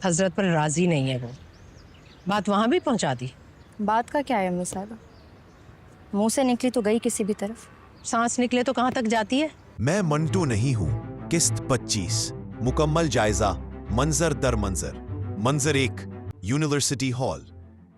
हजरत पर राजी नहीं है वो। बात वहां भी पहुंचा दी। बात का क्या है अम्मी साहबा, मुंह से निकली तो गई किसी भी तरफ। सांस निकले तो कहां तक जाती है। मैं मंटो नहीं हूं। किस्त 25, मुकम्मल जायजा, मंजर दर मंजर। मंजर 1, यूनिवर्सिटी हॉल।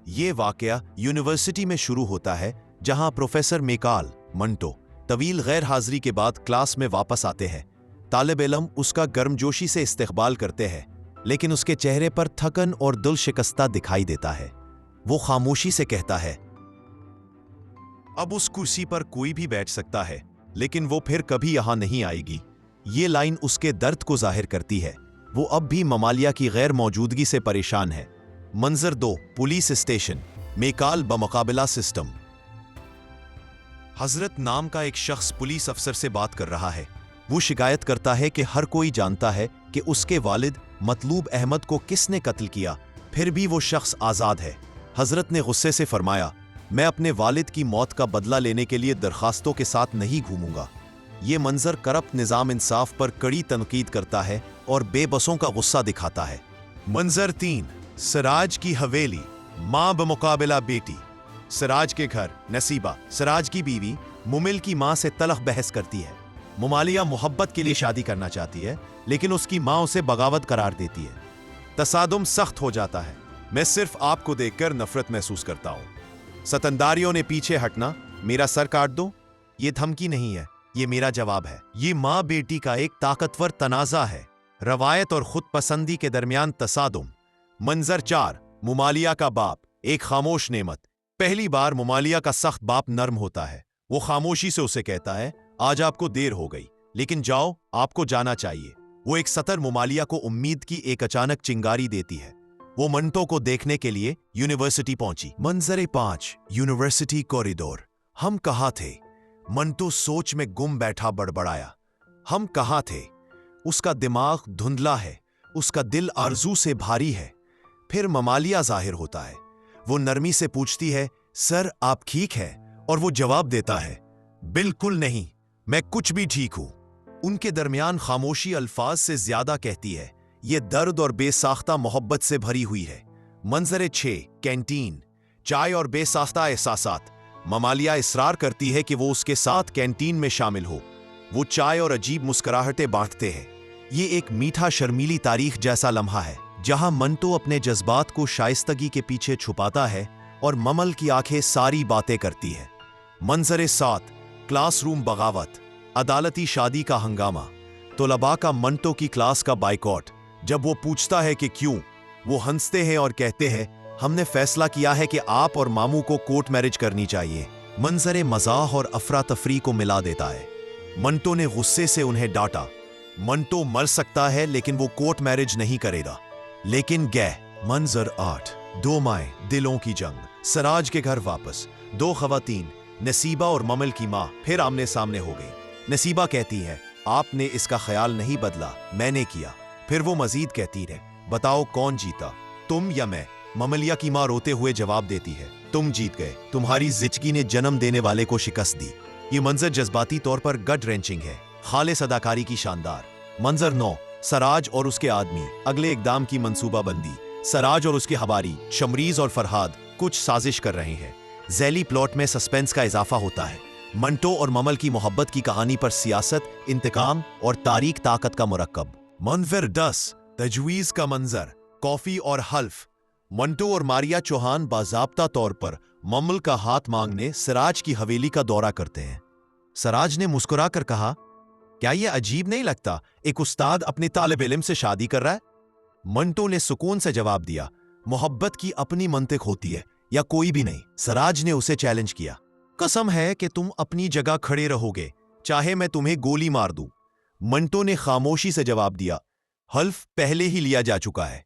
ये वाकया यूनिवर्सिटी में शुरू होता है, जहां प्रोफेसर मेकाल मंटो तवील गैर हाजिरी के बाद क्लास में वापस आते हैं। तालिब इल्म उसका गर्मजोशी से इस्तकबाल करते हैं, लेकिन उसके चेहरे पर थकन और दिल शिकस्ता दिखाई देता है। वो खामोशी से कहता है, अब उस कुर्सी पर कोई भी बैठ सकता है, लेकिन वो फिर कभी यहां नहीं आएगी। ये लाइन उसके दर्द को जाहिर करती है। वो अब भी ममालिया की गैर मौजूदगी से परेशान है। मंजर 2, पुलिस स्टेशन। मेकाल बमुकाबला सिस्टम। हजरत नाम का एक शख्स पुलिस अफसर से बात कर रहा है। वो शिकायत करता है कि हर कोई जानता है कि उसके वालिद मतलूब अहमद को किसने कत्ल किया, फिर भी वो शख्स आज़ाद है। हजरत ने गुस्से से फरमाया, मैं अपने वालिद की मौत का बदला लेने के लिए दरखास्तों के साथ नहीं घूमूंगा। ये मंजर करप्ट निज़ाम इंसाफ पर कड़ी तनकीद करता है और बेबसों का गुस्सा दिखाता है। मंजर 3, सिराज की हवेली। मां बमुकाबला बेटी। सिराज के घर नसीबा, सिराज की बीवी, मुमिल की मां से तलख बहस करती है। मुमालिया मोहब्बत के लिए शादी करना चाहती है, लेकिन उसकी मां उसे बगावत करार देती है। तसादुम सख्त हो जाता है। मैं सिर्फ आपको देखकर नफरत महसूस करता हूं। सतंदारियों ने पीछे हटना, मेरा सर काट दो, ये धमकी नहीं है, ये मेरा जवाब है। ये मां बेटी का एक ताकतवर तनाजा है, रवायत और खुद पसंदी के दरमियान तसादुम। मंजर 4, मुमालिया का बाप, एक खामोश नेमत। पहली बार मुमालिया का सख्त बाप नर्म होता है। वो खामोशी से उसे कहता है, आज आपको देर हो गई, लेकिन जाओ, आपको जाना चाहिए। वो एक सतर मुमालिया को उम्मीद की एक अचानक चिंगारी देती है। वो मंटो को देखने के लिए यूनिवर्सिटी पहुंची। मंजर 5, यूनिवर्सिटी कॉरिडोर। हम कहाँ थे? मंटो सोच में गुम बैठा बड़बड़ाया। हम कहाँ थे? उसका दिमाग धुंधला है, उसका दिल आरजू से भारी है। फिर ममालिया जाहिर होता है। वो नरमी से पूछती है, सर आप ठीक है? और वो जवाब देता है, बिल्कुल नहीं, मैं कुछ भी ठीक हूं। उनके दरमियान खामोशी अल्फाज से ज्यादा कहती है। ये दर्द और बेसाख्ता मोहब्बत से भरी हुई है। मंजर 6, कैंटीन। चाय और बेसाख्ता एहसासात। ममालिया इसरार करती है कि वो उसके साथ कैंटीन में शामिल हो। वो चाय और अजीब मुस्कुराहटें बांटते हैं। ये एक मीठा शर्मीली तारीख जैसा लम्हा है, जहां मंटो अपने जज्बात को शाइस्तगी के पीछे छुपाता है और ममल की आंखें सारी बातें करती है। मंजर 7, क्लासरूम बगावत। अदालती शादी का हंगामा। तलबा का मंटो की क्लास का बाइकॉट। जब वो पूछता है कि क्यों, वो हंसते हैं और कहते हैं, हमने फैसला किया है कि आप और मामू को कोर्ट मैरिज करनी चाहिए। मंजर मजाह और अफरा तफरी को मिला देता है। मंटो ने गुस्से से उन्हें डांटा। मंटो मर सकता है, लेकिन वो कोर्ट मैरिज नहीं करेगा। लेकिन मंजर 8, 2 माएं, दिलों की जंग। सिराज के घर वापस। 2 खवातीन, नसीबा और ममल की मां फिर आमने सामने हो गई। नसीबा कहती है, आपने इसका ख्याल नहीं बदला, मैंने किया। फिर वो मजीद कहती है, बताओ कौन जीता, तुम या मैं? ममलिया की मां रोते हुए जवाब देती है, तुम जीत गए। तुम्हारी जिचकी ने जन्म देने वाले को शिकस्त दी। ये मंजर जज्बाती तौर पर गट रेंचिंग है, खालिस अदाकारी की शानदार। मंजर 9, सराज और उसके आदमी। अगले इकदाम की मंसूबाबंदी। सराज और उसके हवारी शमरीज और फरहाद कुछ साजिश कर रहे हैं। जैली प्लॉट में सस्पेंस का इजाफा होता है। मंटो और ममल की मोहब्बत की कहानी पर सियासत, इंतकाम और तारीख ताकत का मुरक्कब। मंजर 10, तजवीज का मंजर। कॉफी और हल्फ। मंटो और मारिया चौहान बाज़ाब्ता तौर पर ममल का हाथ मांगने सिराज की हवेली का दौरा करते हैं। सिराज ने मुस्कुराकर कहा, क्या यह अजीब नहीं लगता, एक उस्ताद अपने तालिब इल्म से शादी कर रहा है? मंटो ने सुकून से जवाब दिया, मोहब्बत की अपनी मंतिक होती है, या कोई भी नहीं। सिराज ने उसे चैलेंज किया, कसम है कि तुम अपनी जगह खड़े रहोगे, चाहे मैं तुम्हें गोली मार दूं। मंटो ने खामोशी से जवाब दिया, हल्फ पहले ही लिया जा चुका है।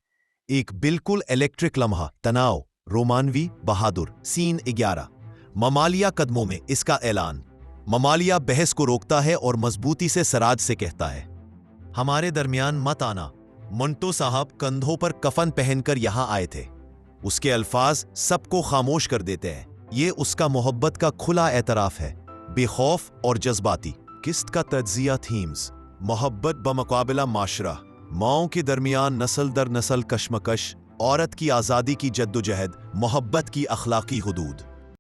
एक बिल्कुल इलेक्ट्रिक लम्हा, तनाव, रोमानवी, बहादुर। सीन 11, ममालिया कदमों में इसका ऐलान। ममालिया बहस को रोकता है और मजबूती से सिराज से कहता है, हमारे दरमियान मत आना। मंटो साहब कंधों पर कफन पहनकर यहां आए थे। उसके अल्फाज सबको खामोश कर देते हैं। ये उसका मोहब्बत का खुला एतराफ है, बेखौफ और जज्बाती। किस्त का तज्जिया थीम्स। मोहब्बत बमुकाबला माशरा। माओं के दरमियान नस्ल दर नस्ल कशमकश, औरत की आज़ादी की जद्दोजहद, मोहब्बत की अखलाकी हुदूद।